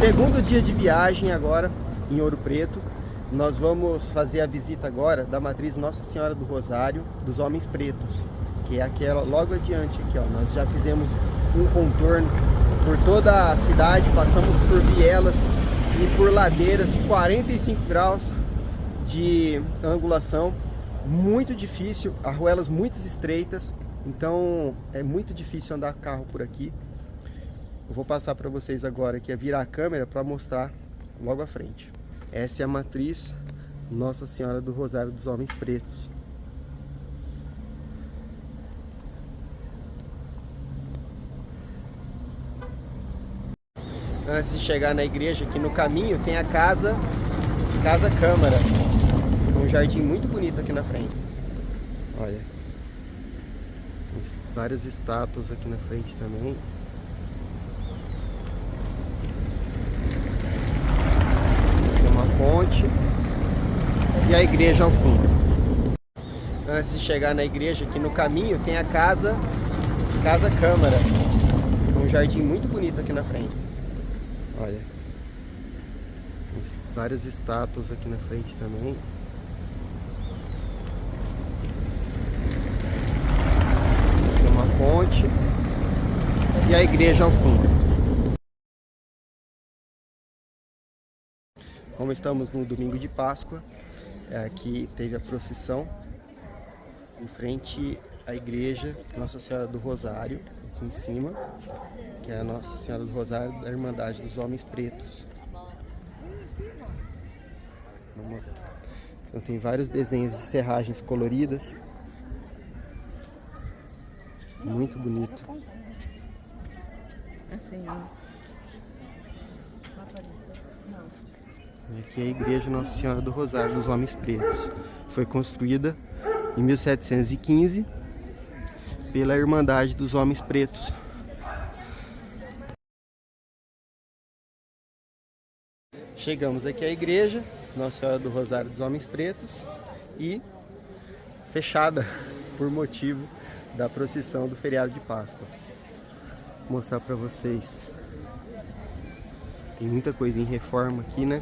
Segundo dia de viagem agora em Ouro Preto. Nós vamos fazer a visita agora da matriz Nossa Senhora do Rosário dos Homens Pretos, que é aquela logo adiante aqui, ó. Nós já fizemos um contorno por toda a cidade, passamos por vielas e por ladeiras de 45 graus de angulação, muito difícil, arruelas muito estreitas, então é muito difícil andar carro por aqui. Eu vou passar para vocês agora aqui, virar a câmera para mostrar logo à frente. Essa é a matriz Nossa Senhora do Rosário dos Homens Pretos. Antes de chegar na igreja, aqui no caminho tem a casa Câmara. Um jardim muito bonito aqui na frente. Olha. Tem várias estátuas aqui na frente também. Ponte e a igreja ao fundo. Antes de chegar na igreja, aqui no caminho tem a casa Câmara. Um jardim muito bonito aqui na frente. Olha. Tem várias estátuas aqui na frente também. Tem uma ponte e a igreja ao fundo. Como estamos no domingo de Páscoa, aqui teve a procissão em frente à igreja Nossa Senhora do Rosário, aqui em cima, que é a Nossa Senhora do Rosário da Irmandade dos Homens Pretos. Então tem vários desenhos de serragens coloridas, muito bonito. Assim, E aqui é a igreja Nossa Senhora do Rosário dos Homens Pretos. Foi construída em 1715 pela Irmandade dos Homens Pretos. Chegamos aqui à igreja Nossa Senhora do Rosário dos Homens Pretos e fechada por motivo da procissão do feriado de Páscoa. Vou mostrar para vocês. Tem muita coisa em reforma aqui, né?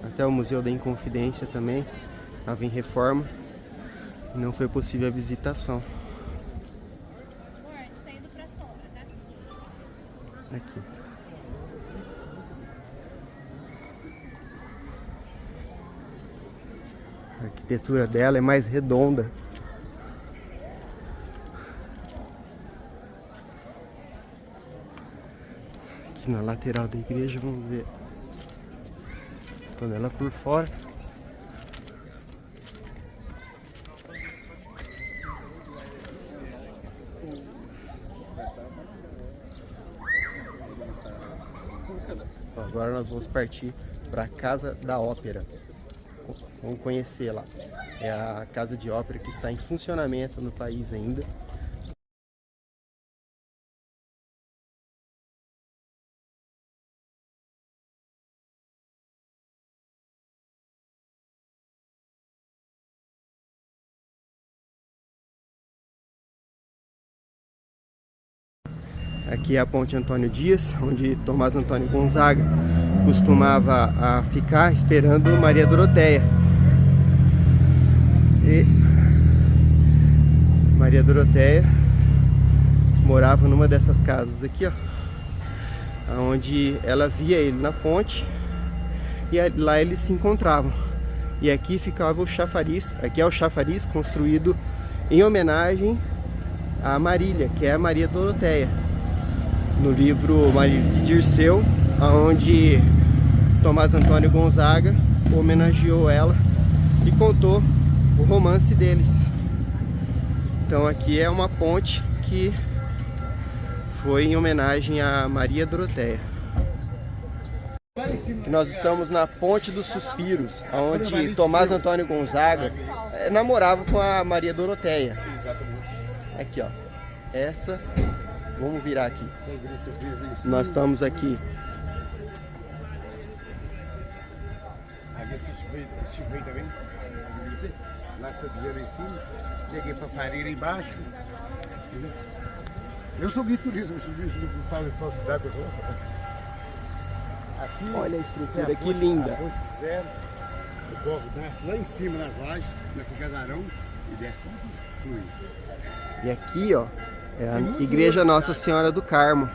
Até o Museu da Inconfidência também estava em reforma. Não foi possível a visitação. Amor, a gente tá indo pra sombra, tá? Aqui. A arquitetura dela é mais redonda. Aqui na lateral da igreja, vamos ver toda ela por fora. Agora nós vamos partir para a Casa da Ópera. Vamos conhecer lá. É a casa de ópera que está em funcionamento no país ainda. Aqui é a Ponte Antônio Dias, onde Tomás Antônio Gonzaga costumava ficar esperando Maria Doroteia. E Maria Doroteia morava numa dessas casas aqui, ó, onde ela via ele na ponte e lá eles se encontravam. E aqui ficava o chafariz. Aqui é o chafariz construído em homenagem a Marília, que é a Maria Doroteia, no livro Marília de Dirceu, onde Tomás Antônio Gonzaga homenageou ela e contou o romance deles. Então aqui é uma ponte que foi em homenagem a Maria Doroteia. Nós estamos na Ponte dos Suspiros, onde Tomás Antônio Gonzaga namorava com a Maria Doroteia. Exatamente. Aqui, ó. Essa... Vamos virar aqui. Nós estamos aqui. Aqui também. Lá Santiago em cima. Cheguei para Fareira embaixo. Eu sou guia turismo, eu sou guia turismo, falo em falta d'água. Aqui aqui. Olha a estrutura, que linda. O corvo desce lá em cima nas lajes, naquele casarão, e desce tudo. E aqui, ó, é a Igreja Nossa Senhora do Carmo,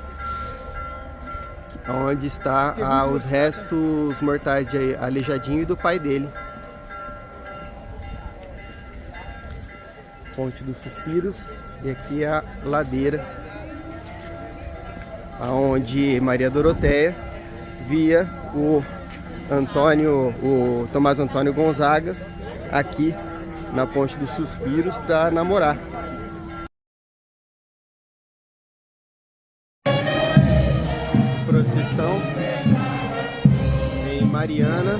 onde está os restos mortais de Aleijadinho e do pai dele. Ponte dos Suspiros, e aqui é a ladeira onde Maria Doroteia via o Tomás Antônio Gonzagas aqui na Ponte dos Suspiros para namorar. Procissão em Mariana.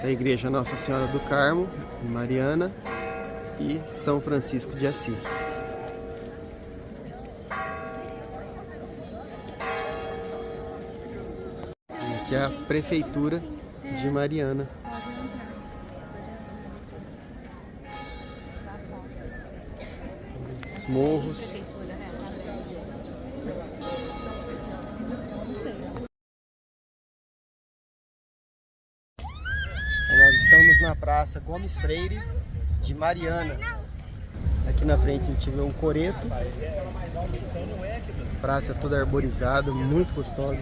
A Igreja Nossa Senhora do Carmo, em Mariana, e São Francisco de Assis. E aqui é a Prefeitura de Mariana. Os morros. Nós estamos na Praça Gomes Freire de Mariana. Aqui na frente a gente vê um coreto. Praça toda arborizada, muito gostosa.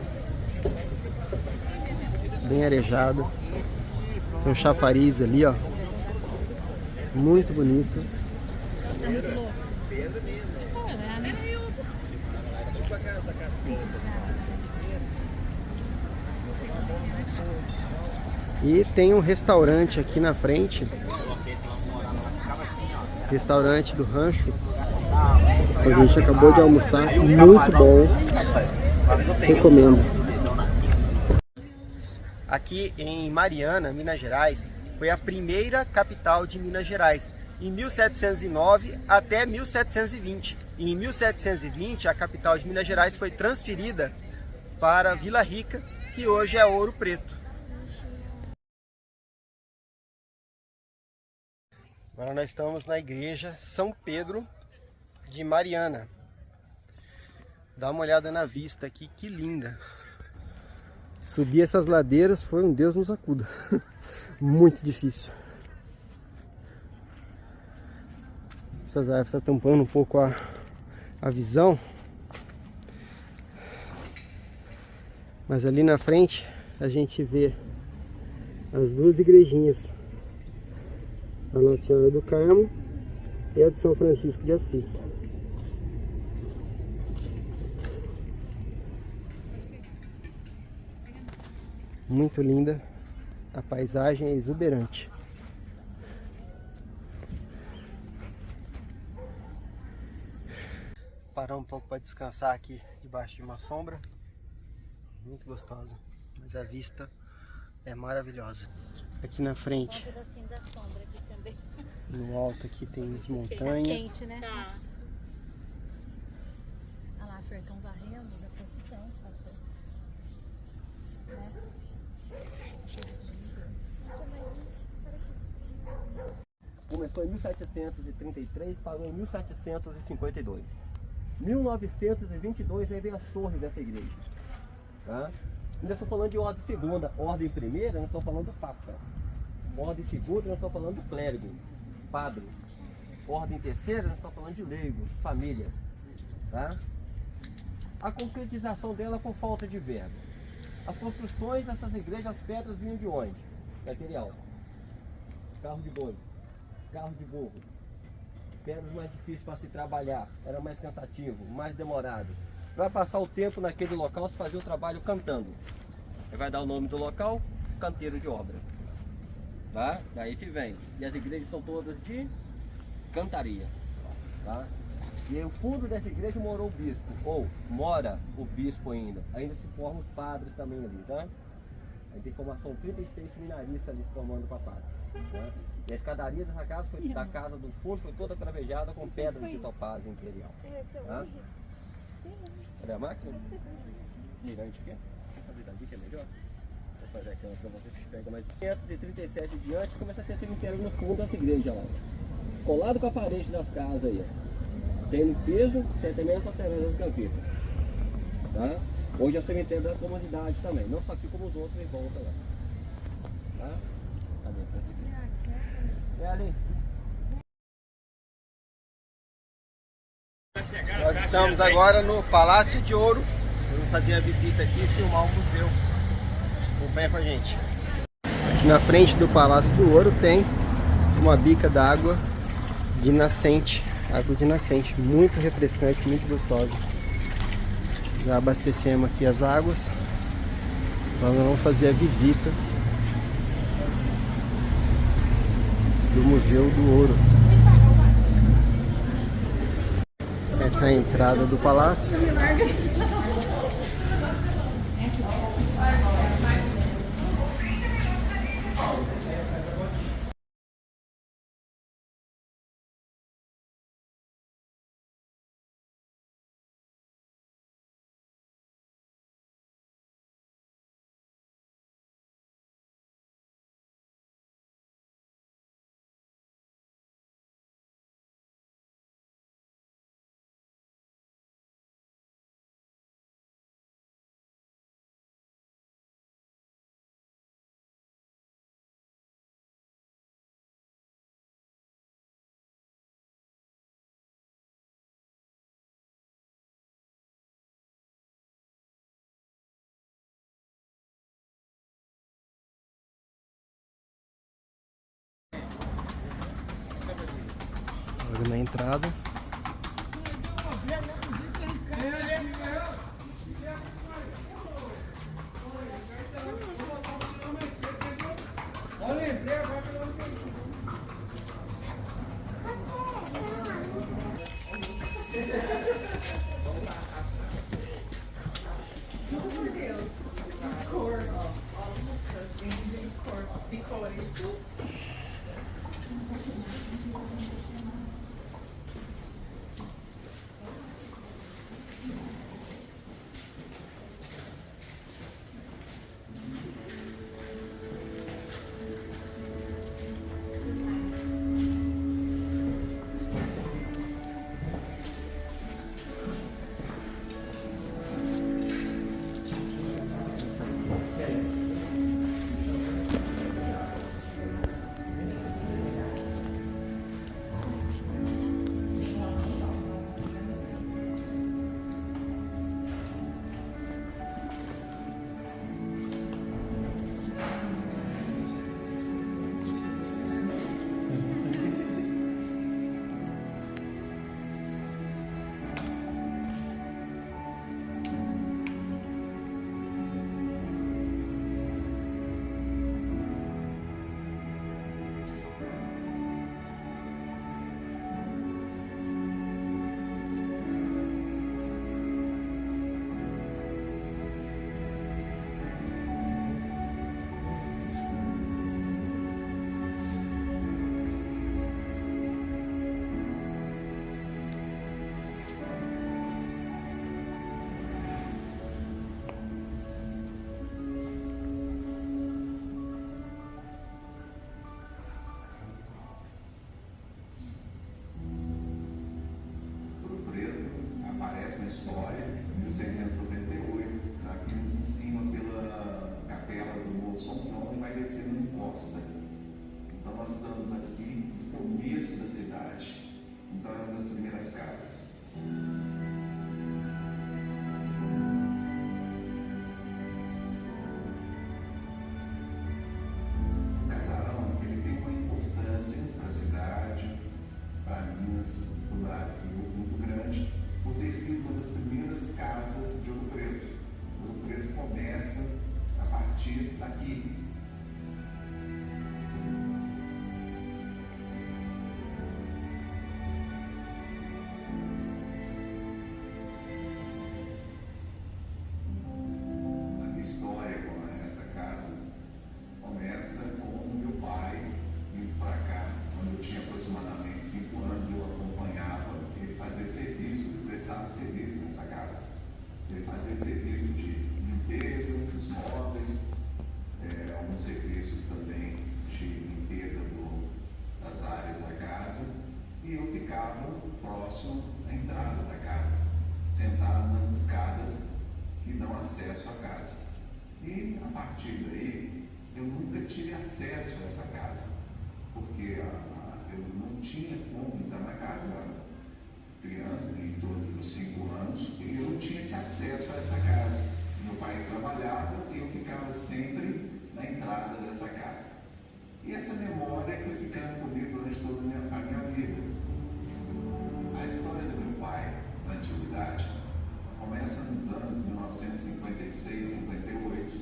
Bem arejado. Tem um chafariz ali, ó. Muito bonito. E tem um restaurante aqui na frente. Restaurante do Rancho. A gente acabou de almoçar, muito bom. Recomendo. Aqui em Mariana, Minas Gerais, foi a primeira capital de Minas Gerais, em 1709 até 1720. E em 1720, a capital de Minas Gerais foi transferida para Vila Rica, que hoje é Ouro Preto. Agora nós estamos na igreja São Pedro de Mariana. Dá uma olhada na vista aqui, que linda. Subir essas ladeiras foi um Deus nos acuda. Muito difícil. Essas árvores estão tampando um pouco a visão. Mas ali na frente a gente vê as duas igrejinhas. A Nossa Senhora do Carmo e a de São Francisco de Assis. Muito linda, a paisagem é exuberante. Parar um pouco para descansar aqui debaixo de uma sombra. Muito gostosa, mas a vista é maravilhosa. Aqui na frente, Um pedacinho da sombra aqui também. no alto aqui tem as montanhas. Quente, né? Tá. Olha lá, Fer, estão varrendo da procissão, pastor. Começou em 1733, parou em 1752. 1922 aí veio as torres dessa igreja. Tá? Ainda estou falando de ordem segunda, ordem primeira, nós estamos falando do Papa. Ordem segunda, nós estamos falando do clérigo, padres. Ordem terceira, nós estamos falando de leigos, famílias. Tá? A concretização dela por falta de verba. As construções dessas igrejas, as pedras vinham de onde? Material. Carro de boi, carro de burro. pedras mais difíceis para se trabalhar, era mais cansativo, mais demorado. Vai passar o tempo naquele local, se fazer o trabalho cantando. Aí vai dar o nome do local, canteiro de obra. Tá? Daí se vem. E as igrejas são todas de cantaria. Tá? E aí, o fundo dessa igreja morou o bispo, ou mora o bispo ainda. Ainda se formam os padres também ali, tá? Aí tem formação 36 seminaristas ali se formando para padre. Tá? E a escadaria dessa casa, da casa do fundo, foi toda travejada com pedra de topázio imperial. Tá? Cadê a máquina? Mirante aqui? Vou fazer daqui que é melhor. Vou fazer aquela para vocês que pegam mais de 537 em diante, começa a ter cemitério no fundo dessa igreja lá. Colado com a parede das casas aí. Tem no piso, tem também as laterais das gavetas. Tá? Hoje é o cemitério da comunidade também, não só aqui como os outros em volta lá. Tá? Cadê? É ali. Nós estamos agora no Palácio de Ouro. Vamos fazer a visita aqui e filmar o museu. Acompanha com a gente. Aqui na frente do Palácio do Ouro tem uma bica d'água de nascente. Água de nascente, muito refrescante, muito gostosa. Já abastecemos aqui as águas. Agora vamos fazer a visita do Museu do Ouro. Essa é a entrada do palácio. Olha na entrada. Na história, em 1698, aqui em cima pela capela do São João e vai descendo em Costa. Então nós estamos aqui no começo da cidade. Então é uma das primeiras casas. O casarão ele tem uma importância para a cidade, para Minas. partir daqui. A minha história com essa casa começa com o meu pai vindo para cá. Quando eu tinha aproximadamente 5 anos, eu acompanhava ele fazer serviço, ele prestava serviço nessa casa. Ele fazia serviço de limpeza dos móveis, alguns serviços também de limpeza das áreas da casa, e eu ficava próximo à entrada da casa, sentado nas escadas que dão acesso à casa. E a partir daí, eu nunca tive acesso a essa casa, porque eu não tinha como entrar na casa, eu era criança, em torno dos 5 anos, e eu não tinha esse acesso a essa casa. Meu pai trabalhava e eu ficava sempre na entrada dessa casa. E essa memória foi ficando comigo durante toda a minha vida. A história do meu pai, na antiguidade, começa nos anos 1956, 58,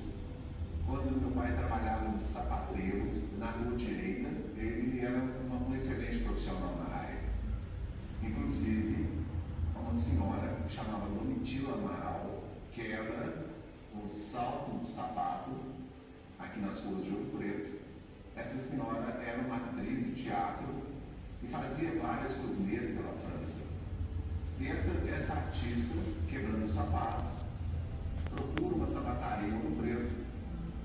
quando meu pai trabalhava de sapateiro na Rua Direita. Ele era um excelente profissional na área. Inclusive, uma senhora chamada Domitila Amaral quebra o salto do sapato aqui nas ruas de Ouro Preto. Essa senhora era uma atriz de teatro e fazia várias turnês pela França. E essa artista, quebrando o sapato, procura uma sapataria em Ouro Preto,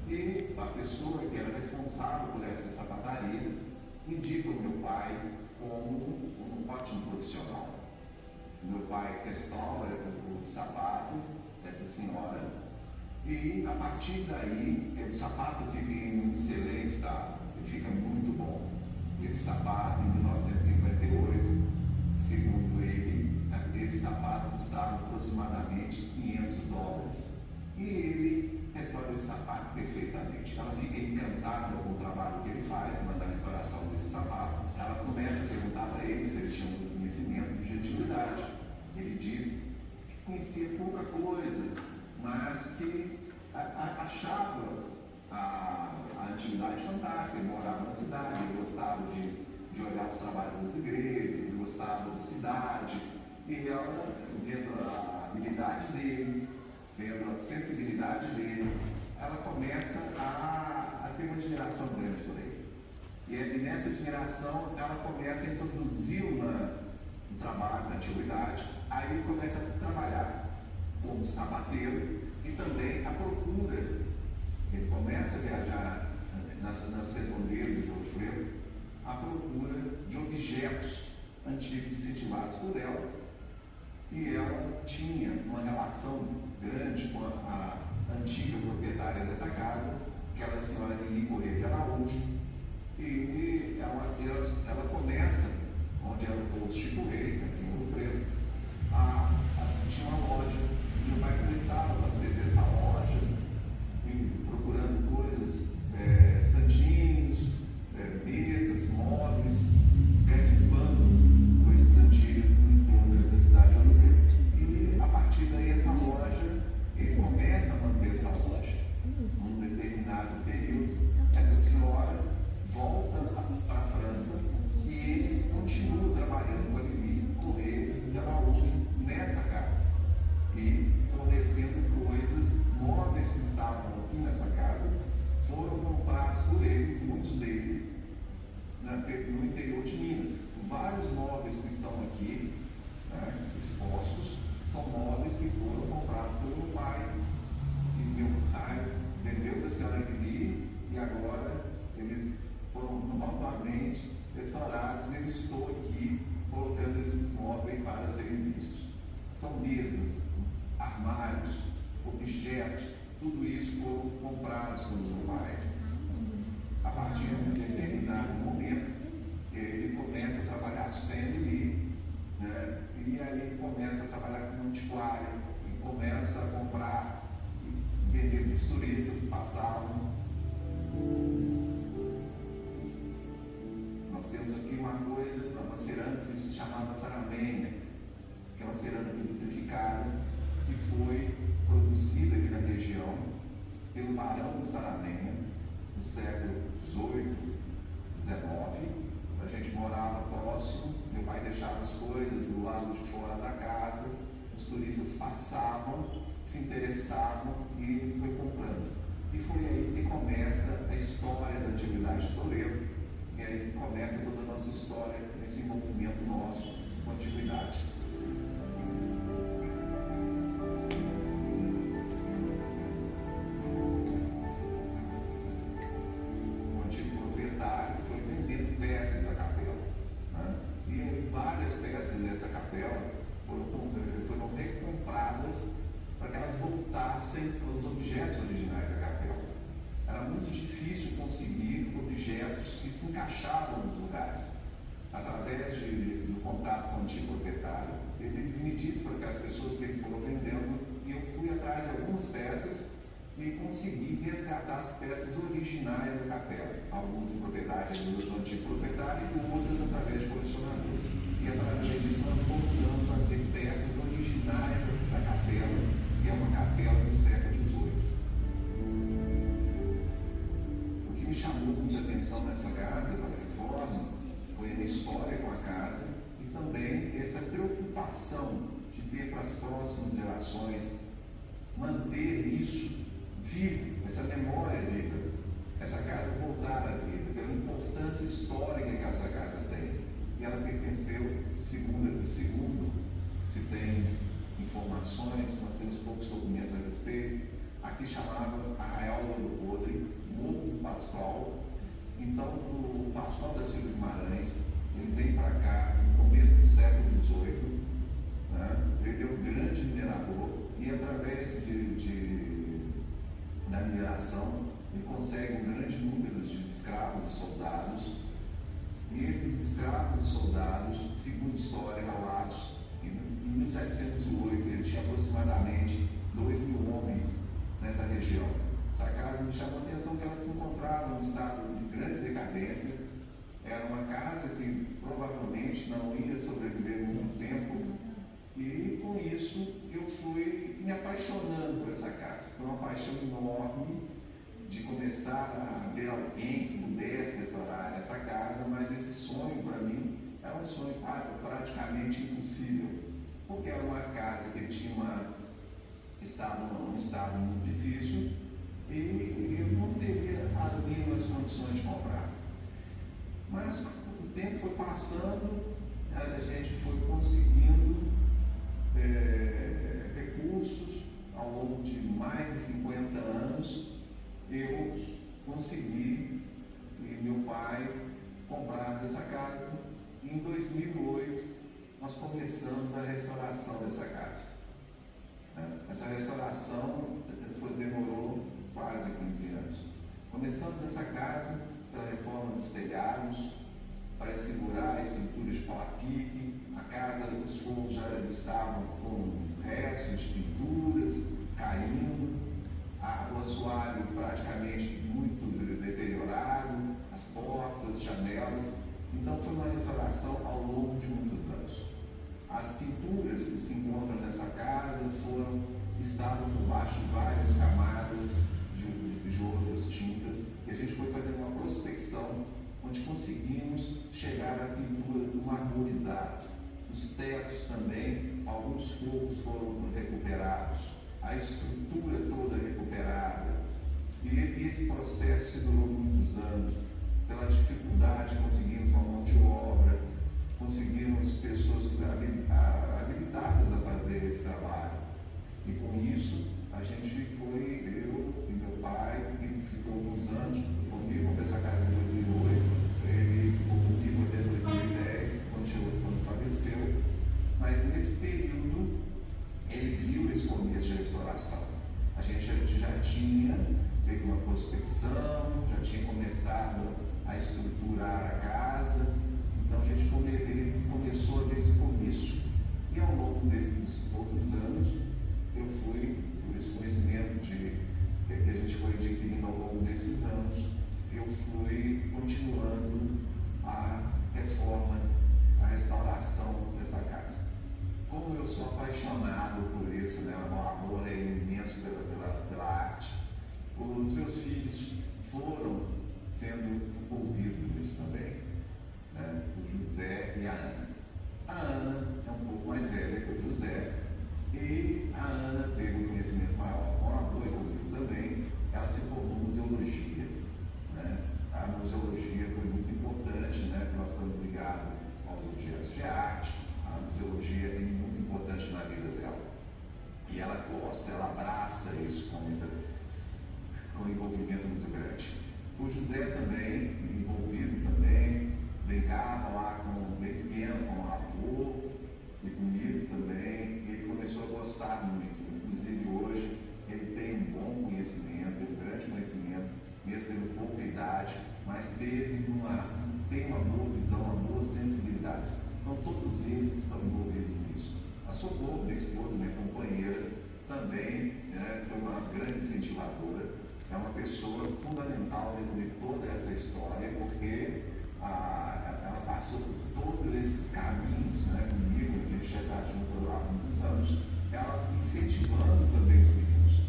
e a pessoa que era responsável por essa sapataria indica o meu pai como um ótimo profissional. Meu pai restaura o sapato dessa senhora, e a partir daí o sapato fica em um excelente estado, ele fica muito bom. Esse sapato, em 1958, segundo ele, esse sapato custava aproximadamente $500, e ele restaura esse sapato perfeitamente. Ela fica encantada com o trabalho que ele faz, manda a decoração desse sapato. Ela começa a perguntar para ele se ele tinha um conhecimento de antiguidade. Ele diz que conhecia pouca coisa, mas que achava a antiguidade fantástica. Ele morava na cidade, ele gostava de olhar os trabalhos das igrejas, ele gostava da cidade, e ela, vendo a habilidade dele, vendo a sensibilidade dele, ela começa a ter uma admiração grande por ele. E nessa admiração, ela começa a introduzi-lo no trabalho da antiguidade. Aí ele começa a trabalhar como sapateiro e também à procura. Ele começa a viajar nas redondezas de Ouro Preto à procura de objetos antigos incentivados por ela. E ela tinha uma relação grande com a antiga proprietária dessa casa, que era a senhora Lili Correia de Araújo. E ela começa, onde era o posto Chico Rei, aqui em Ouro Preto, tinha uma loja. Meu pai começava a abastecer essa loja, procurando coisas, santinhos, mesas, móveis, limpando coisas antigas em torno da cidade de Ouro Preto. E a partir daí essa loja, ele começa a manter essa loja. Num determinado período, essa senhora volta para a França e ele continua trabalhando com a Lili Correia de Araújo nessa casa e fornecendo coisas, móveis que estavam aqui nessa casa foram comprados por ele, muitos deles no interior de Minas. Vários móveis que estão aqui, expostos, são móveis que foram comprados pelo meu pai. E meu pai vendeu para a senhora Lili e agora eles foram novamente restaurados. Eu estou aqui colocando esses móveis para serem vistos. São mesas, armários, objetos, tudo isso foram comprados pelo meu pai. A partir de um determinado momento, ele começa a trabalhar sem Lili, e aí ele começa a trabalhar como antiquário, e começa a comprar e vender para os turistas que passavam. Nós temos aqui uma coisa, uma cerâmica que se chamava Saramenha, que é uma cerâmica vitrificada, que foi produzida aqui na região pelo Barão do Sarapenha, no século XVIII, XIX. A gente morava próximo, meu pai deixava as coisas do lado de fora da casa, os turistas passavam, se interessavam e foi comprando. E foi aí que começa a história da Antiguidade de Toledo, e aí que começa toda a nossa história, esse envolvimento nosso com a Antiguidade. O antigo proprietário foi vendendo peças da capela, né? E aí várias peças dessa capela foram recompradas para que elas voltassem para os objetos originais da capela. Era muito difícil conseguir objetos que se encaixavam nos lugares. Através do contato com o antigo proprietário, ele me disse para que as pessoas que ele foram vendendo, e eu fui atrás de algumas peças e consegui resgatar as peças originais da capela. Algumas em propriedade do antigo proprietário e outras através de colecionadores. E através disso nós voltamos a ter peças originais da capela, que é uma capela do século XVIII. O que me chamou muita atenção nessa casa, na reforma, foi a história com a casa e também essa preocupação de ter para as próximas gerações manter isso vivo, essa memória viva, essa casa voltar à vida, pela importância histórica que essa casa tem. E ela pertenceu, segundo se tem informações, nós temos poucos documentos a respeito, aqui chamava Arraial do Podre, Morro do Pascoal. Então, o Pascoal da Silva Guimarães, ele veio para cá no começo do século XVIII, né? Ele é um grande minerador e através da mineração ele consegue um grande número de escravos e soldados. E esses escravos e soldados, segundo história, relatos, em 1708 ele tinha aproximadamente 2.000 homens nessa região. Essa casa me chamou a atenção que ela se encontrava num estado de grande decadência. Era uma casa que provavelmente não ia sobreviver muito tempo. E com isso eu fui me apaixonando por essa casa. Foi uma paixão enorme de começar a ver alguém que pudesse restaurar essa casa, mas esse sonho para mim era um sonho praticamente impossível, porque era uma casa que tinha estado num estado muito difícil e eu não teria as mínimas condições de comprar. Mas o tempo foi passando, a gente foi conseguindo recursos ao longo de mais de 50 anos. Eu consegui, e meu pai, comprar essa casa. E em 2008, nós começamos a restauração dessa casa. Essa restauração demorou quase 15 anos. Começamos essa casa pela reforma dos telhados, para assegurar a estrutura de pau-a-pique. A casa, os forros já estavam com restos de pinturas caindo. O assoalho praticamente muito deteriorado, as portas, as janelas. Então foi uma restauração ao longo de muitos anos. As pinturas que se encontram nessa casa estavam por baixo de várias camadas de outras tintas, e a gente foi fazendo uma prospecção onde conseguimos chegar à pintura do marmorizado. Os tetos também, alguns forros foram recuperados, a estrutura toda recuperada. E esse processo durou muitos anos. Pela dificuldade, conseguimos uma mão de obra, conseguimos pessoas habilitadas a fazer esse trabalho. E com isso, a gente foi, eu e meu pai, que ficou alguns anos comigo, com essa casa em 2008, ele ficou comigo até 2010, quando faleceu. Mas nesse período, ele viu esse começo de restauração. A gente já tinha feito uma prospecção, já tinha começado a estruturar a casa, então a gente começou desse começo. E ao longo desses outros anos, eu fui, por esse conhecimento que a gente foi adquirindo ao longo desses anos, eu fui continuando a reforma, a restauração dessa casa. Como eu sou apaixonado por isso, né? O meu amor é imenso pela arte, Os meus filhos foram sendo envolvidos nisso também, né? O José e a Ana. A Ana é um pouco mais velha que o José e a Ana teve um conhecimento maior com a avó e comigo também. Ela se formou em museologia, né? A museologia foi muito importante, né? Porque nós estamos ligados aos objetos de arte. A museologia é muito importante na vida dela. E ela gosta, ela abraça isso com um envolvimento muito grande. O José também, envolvido também, brincava lá bem pequeno com o avô e comigo também. Ele começou a gostar muito. Inclusive hoje ele tem um bom conhecimento, um grande conhecimento, mesmo tendo pouca idade, mas tem uma boa visão, uma boa sensibilidade. Então todos eles estão envolvidos nisso. A Socorro, minha esposa, minha companheira, também, né, foi uma grande incentivadora. É uma pessoa fundamental dentro de toda essa história, porque ela passou por todos esses caminhos, né, comigo, a gente já está junto há muitos anos, ela incentivando também os meninos.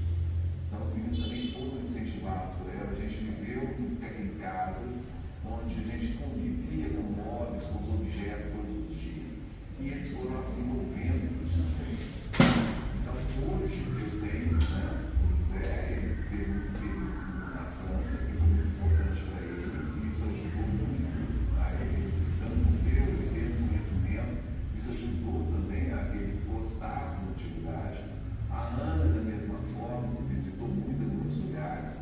Então os meninos também foram incentivados por ela. A gente viveu em casas onde a gente convivia com móveis, com os objetos todos os dias. E eles foram se envolvendo no sistema. Então hoje eu tenho, né, o José, ele teve um período na França que foi muito importante para ele, e isso ajudou muito a ele, dando Deus e tendo conhecimento. Isso ajudou também a ele gostar da atividade. A Ana, da mesma forma, se visitou muito em muitos lugares,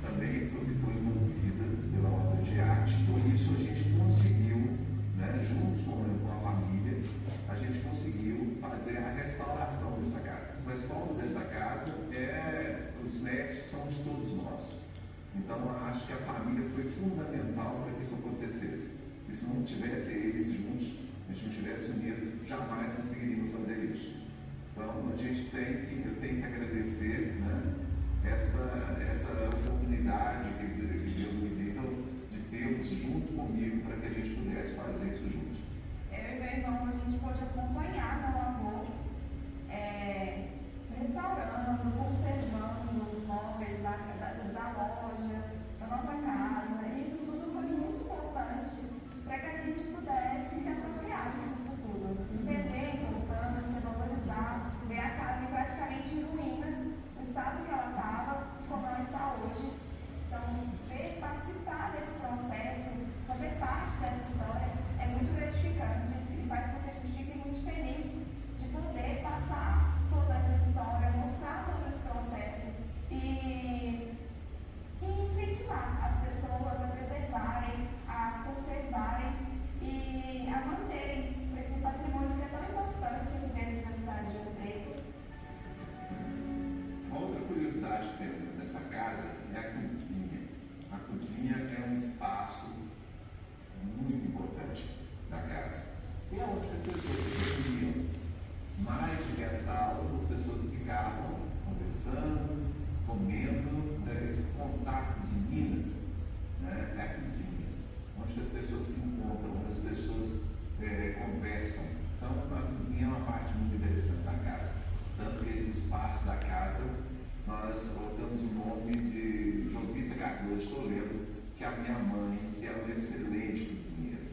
também ficou envolvida pela obra de arte. Por isso a gente conseguiu, né, juntos com a família, a gente conseguiu fazer a restauração dessa casa. O respaldo dessa casa os méritos são de todos nós. Então acho que a família foi fundamental para que isso acontecesse. E se não tivesse eles juntos, a gente não tivesse unido, jamais conseguiríamos fazer isso. Então eu tenho que agradecer, né, essa oportunidade que Deus me deu de termos junto comigo para que a gente pudesse fazer isso juntos. Eu e meu irmão, a gente pôde acompanhar meu avô restaurando, conservando os móveis da loja, da nossa casa. E isso tudo foi muito importante para que a gente pudesse se apropriar disso tudo. Entender a importância, valorizar, ver a casa praticamente em ruínas, o estado que ela estava, como ela está hoje. Então, participar desse processo, fazer parte dessa história é muito gratificante e faz com que a gente fique muito feliz de poder passar toda essa história, mostrar todo esse processo e incentivar as pessoas a preservarem, a conservarem e a manterem esse patrimônio que é tão importante aqui dentro da cidade de Ouro Preto. Uma outra curiosidade que temos nessa casa é a cozinha. A cozinha é um espaço muito importante da casa. E é onde as pessoas se reuniam. Mais do que as salas, as pessoas ficavam conversando, comendo, esse contato de Minas, né, é a cozinha. Onde as pessoas se encontram, onde as pessoas conversam. Então a cozinha é uma parte muito interessante da casa. Tanto que no espaço da casa nós colocamos o nome de Jovita Cardoso de Toledo, que é a minha mãe, que é uma excelente cozinheira.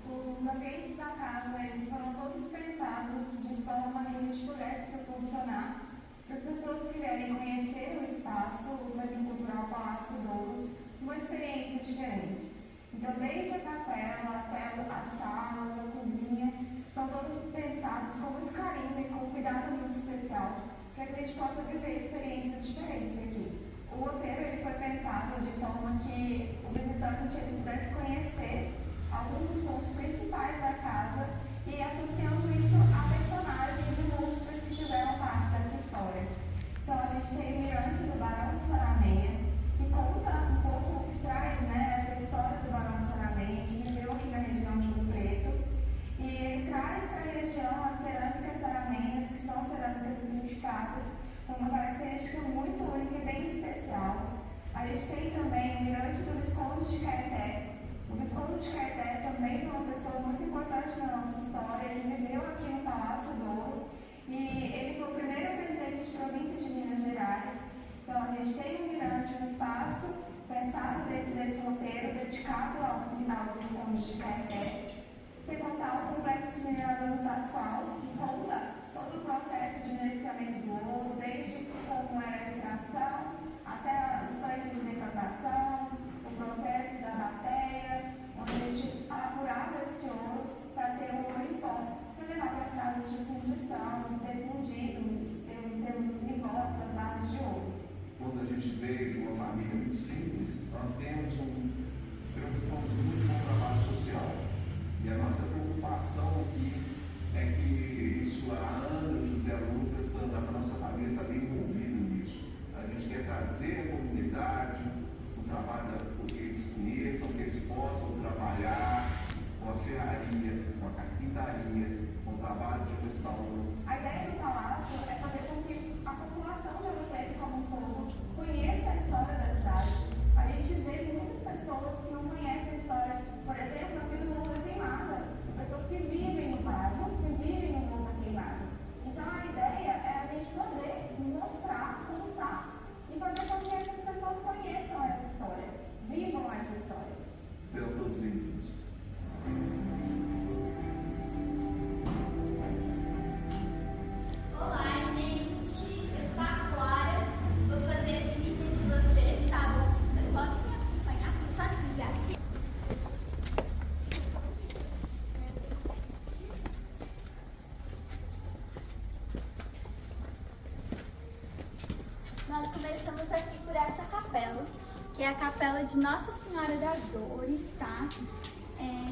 Os ambientes da casa, eles foram todos pensados de forma que a gente pudesse proporcionar para as pessoas que vierem conhecer o espaço, o Centro Cultural Palácio Douro, uma experiência diferente. Então, desde a capela até as salas, a cozinha, são todos pensados com muito carinho e com um cuidado muito especial, para que a gente possa viver experiências diferentes aqui. O roteiro ele foi pensado de forma que o visitante ele pudesse conhecer alguns dos pontos principais da casa e associando isso a personagens ilustres que fizeram parte dessa história. Então a gente tem o Mirante do Barão de Sarameia, que conta um pouco, que traz, né, essa história do Barão de Sarameia, que viveu aqui na região de Ouro Preto, e ele traz para a região as cerâmicas sarameias, que são cerâmicas vitrificadas, com uma característica muito única e bem especial. A gente tem também o Mirante do Visconde de Caeté. O Visconde de Caeté também foi uma pessoa muito importante na nossa história. Ele viveu aqui no Palácio Douro e ele foi o primeiro presidente de província de Minas Pascoal, que conta todo o processo de beneficiamento do ouro, desde como era a extração até os tanques de decantação, o processo da bateia, onde a gente apurava esse ouro para ter o ouro em pó, para levar para as casas de fundição, ser fundido, temos os lingotes, as barras de ouro. Quando a gente veio de uma família muito simples, nós preocupamos muito com o trabalho social. E a nossa preocupação aqui é que isso, a Ana, o José Lucas, toda a nossa família está bem envolvida nisso. A gente quer trazer a comunidade, o trabalho que eles conheçam, que eles possam trabalhar com a ferraria, com a carpintaria, com o trabalho de restauro. A ideia do palácio é fazer com que a população de Ouro Preto como um todo conheça a história da cidade. A gente vê muitas pessoas que não conhecem a história, por exemplo, aqui do Morro da Queimada, pessoas que vivem no bairro, que vivem no Morro da Queimada. Então a ideia é a gente poder mostrar, contar e fazer com que essas pessoas conheçam essa história, vivam essa história. Sejam todos bem-vindos. Olá, gente. Eu sou a Clara. Vou fazer a visita de vocês, tá bom? Vocês podem me acompanhar? Vou só desligar aqui. Nós começamos aqui por essa capela, que é a capela de Nossa Senhora das Dores, tá?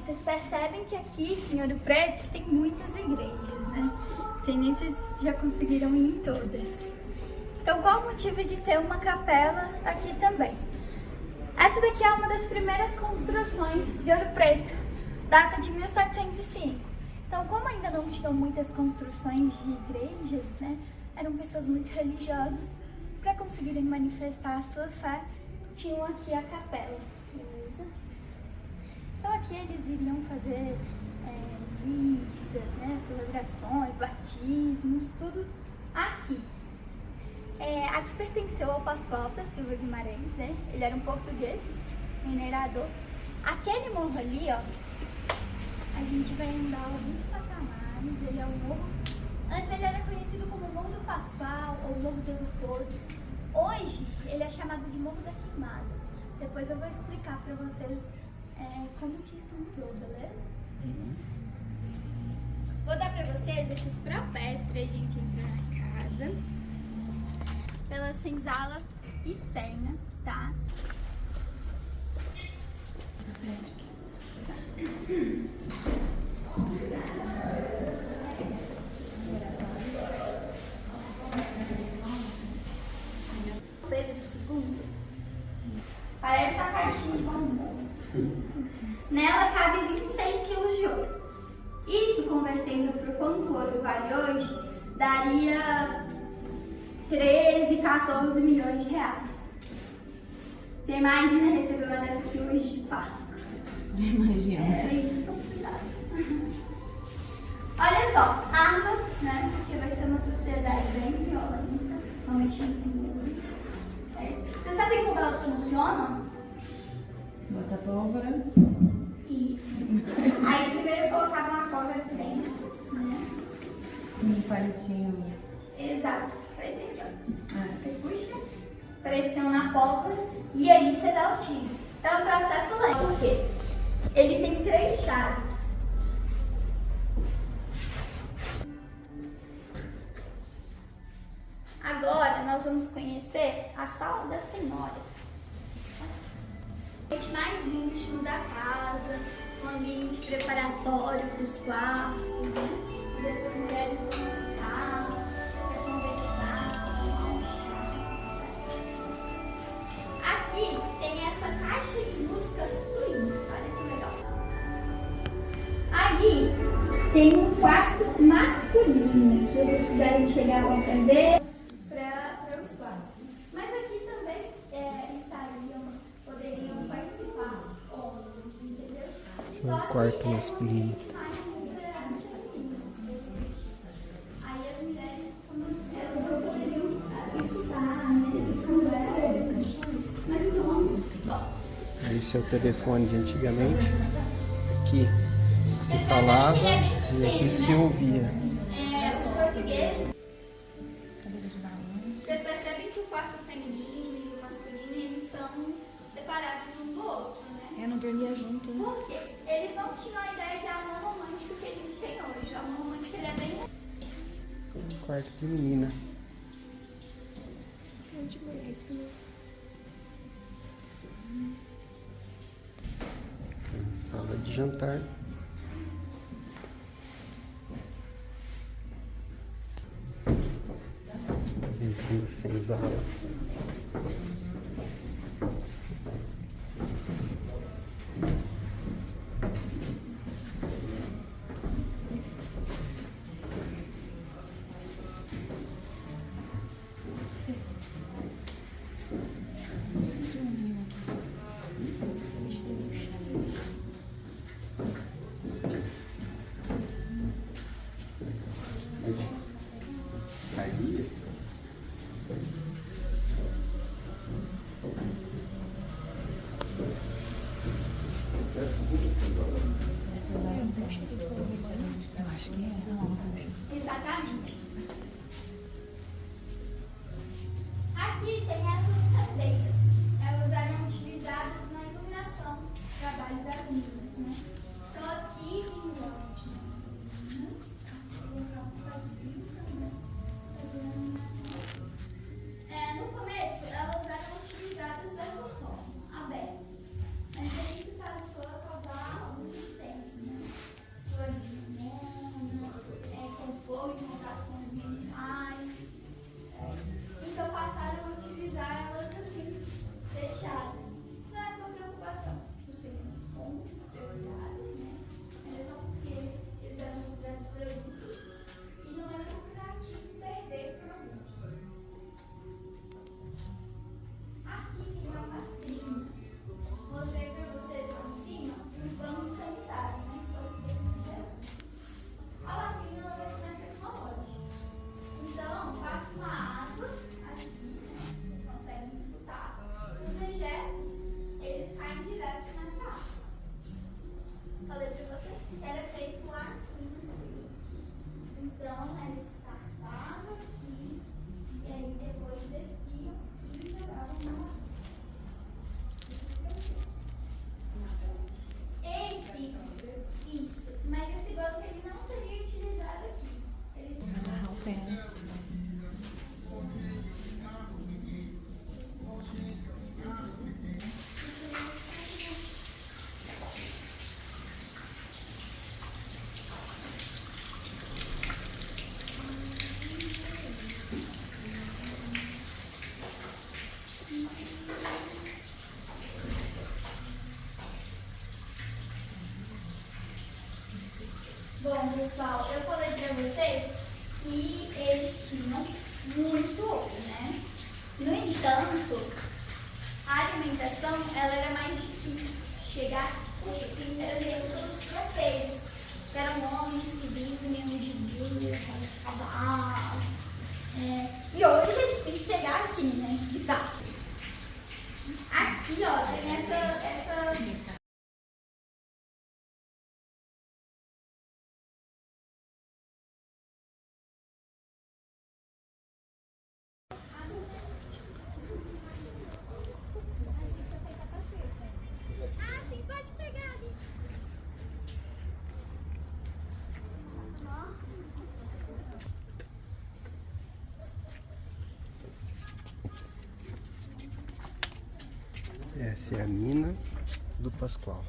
Vocês percebem que aqui em Ouro Preto tem muitas igrejas, né? Não sei nem se vocês já conseguiram ir em todas. Então, qual o motivo de ter uma capela aqui também? Essa daqui é uma das primeiras construções de Ouro Preto, data de 1705. Então, como ainda não tinham muitas construções de igrejas, né? Eram pessoas muito religiosas, para conseguirem manifestar a sua fé, tinham aqui a capela, beleza? Então aqui eles iriam fazer missas, né, celebrações, batismos, tudo aqui. Aqui pertenceu ao Pascoal da Silva Guimarães, né? Ele era um português, minerador. Aquele morro ali, ó, a gente vai andar alguns patamares, ele é o morro. Antes ele era conhecido como Morro do Pascoal ou Morro do Ouro Todo. Hoje ele é chamado de Morro da Queimada. Depois eu vou explicar para vocês como que isso mudou, beleza? Vou dar para vocês esses propés pra gente entrar na casa. Pela senzala externa, tá? Pedro II. Parece a caixinha de bombom. Nela cabe 26 quilos de ouro. Isso, convertendo para o quanto o ouro vale hoje, daria 13, 14 milhões de reais. Você imagina receber uma dessa aqui hoje de Páscoa? Imagina. É isso que eu precisava. Olha só, armas, né? Porque vai ser uma sociedade bem violenta, não mexendo com ouro, certo? Vocês sabem como elas funcionam? Bota pólvora. Isso. Aí primeiro colocava uma pólvora aqui dentro, né? Um palitinho. Exato. Foi assim aqui, ó. Ah. Você puxa, pressão na pólvora e aí você dá o tiro. Então é um processo lento. Por quê? Ele tem 3 chaves. Agora nós vamos conhecer a sala das senhoras. O ambiente mais íntimo da casa, um ambiente preparatório para os quartos, né? Onde essas mulheres vão ficar, para conversar, tomar um chá, certo? Aqui tem essa caixa de música suíça, olha que legal. Aqui tem um quarto masculino, se vocês quiserem chegar a ver, para os quartos. Mas aqui também poderiam participar homens, entendeu? Um quarto masculino. Aí as mulheres, elas não poderiam escutar, né? Conversas, mas os homens. Esse é o telefone de antigamente. Aqui, se falava e aqui se ouvia. Os portugueses. Vocês percebem que o quarto feminino e o masculino, eles são separados um do outro, né? Eu não dormia junto. Né? Por quê? Eles não tinham a ideia de amor romântico que a gente tem hoje. O amor romântico ele é bem... Quarto de menina. De moleque, né? Sala de jantar. Dentro da senzala. Exatamente. Aqui tem essas candeias. Elas eram utilizadas na iluminação do trabalho das minas, né? Então aqui no começo elas eram utilizadas dessa forma, abertas. Mas aí isso passou a causar alguns testes, né? Com fogo em contato com os minerais. Então passaram a utilizar elas assim, fechadas. Isso não é uma preocupação dos sermos pontos priorizados, né? Era só porque eles eram considerados produtos e não era lucrativo perder produto. Aqui tem uma latrina. Mostrei para vocês lá em cima os bancos sanitários, né? São esses gerados. A latrina ela vai ser mais tecnológica. Então, passa uma água aqui, né? Vocês conseguem escutar. Os dejetos, eles caem direto nessa água. Falei pra vocês que era feito lá em cima. Então, eles descartavam aqui e aí depois desciam e jogavam na água. Isso, mas esse banco ele não seria utilizado aqui. Ele... O pé. Bom, pessoal, eu falei pra vocês que eles tinham muito ouro, né? No entanto, a alimentação ela era mais difícil chegar aqui, por exemplo, os tropeiros, que eram homens que vinham de burras, cavalos. E hoje é difícil chegar aqui, né? Que tá. Aqui, ó, tem essa... Essa é a mina do Pascoal.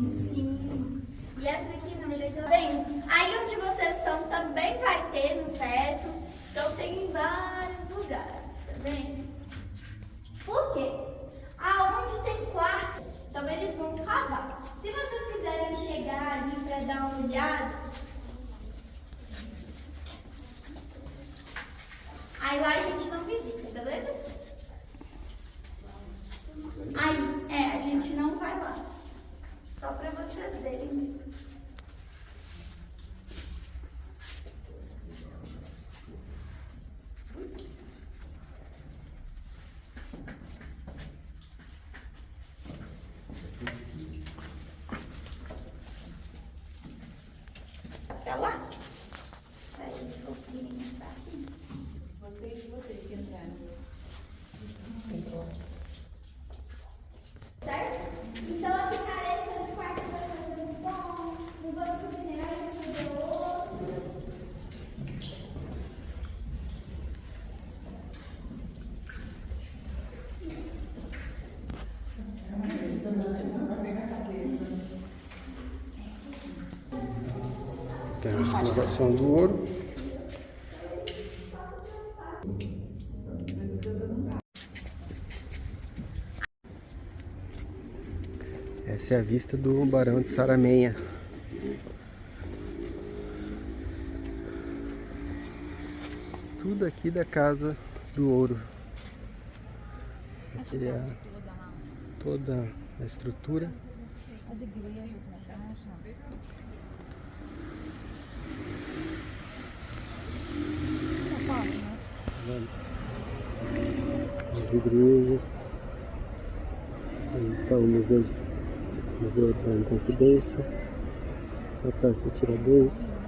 Sim. E essa daqui não jeito bem. Aí onde vocês estão também vai ter no teto. Então tem em vários lugares, tá vendo? Por quê? Aonde tem quarto, então eles vão cavar. Se vocês quiserem chegar ali para dar uma olhada, aí lá a gente não visita, É a escovação do ouro. Essa é a vista do Barão de Saramenha. Tudo aqui da Casa do Ouro. Aqui é toda a estrutura. As igrejas, né? As igrejas. Aí está o Museu da Inconfidência. A Praça Tiradentes.